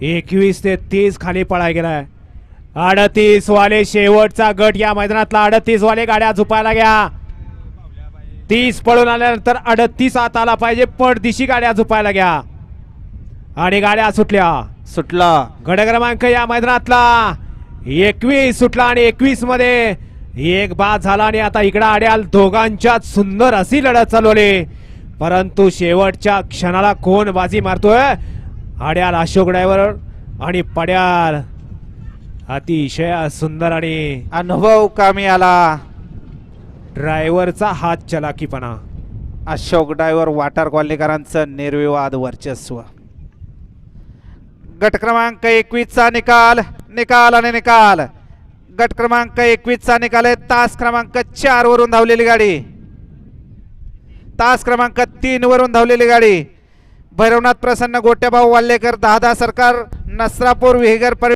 21 ते 30 खाली पळाय गेलाय. 38 वाले शेवटचा गट या मैदानातला. 38 वाले गाड्या झुपायला घ्या. 30 पळून आल्यानंतर 38 आत आला पाहिजे. पडदिशी गाड्या झुपायला घ्या. आणि गाड्या सुटला गट क्रमांक या मैदानातला 21 सुटला आणि 21 मध्ये एक बाद झाला. आणि आता इकडे आड्याल दोघांच्यात सुंदर अशी लढत चालवली. परंतु शेवटच्या क्षणाला कोण बाजी मारतोय? आड्याल अशोक ड्रायव्हर आणि पड्याल अतिशय सुंदर आणि अनुभव कामी आला. ड्रायव्हरचा हात चलाकीपणा. अशोक ड्रायव्हर वाटार कॉलनीकरांचं निर्विवाद वर्चस्व. गट क्रमांक 21 चा निकाल आणि निकाल. गट क्रमांक 21 चा निकाल आहे. तास क्रमांक 4 वरून धावलेली गाडी. तास क्रमांक 3 वरून धावलेली गाडी. भैरवनाथ प्रसन्न गोट्याभाऊ वाल्लेकर 10 सरकार नसरापूर विहेगर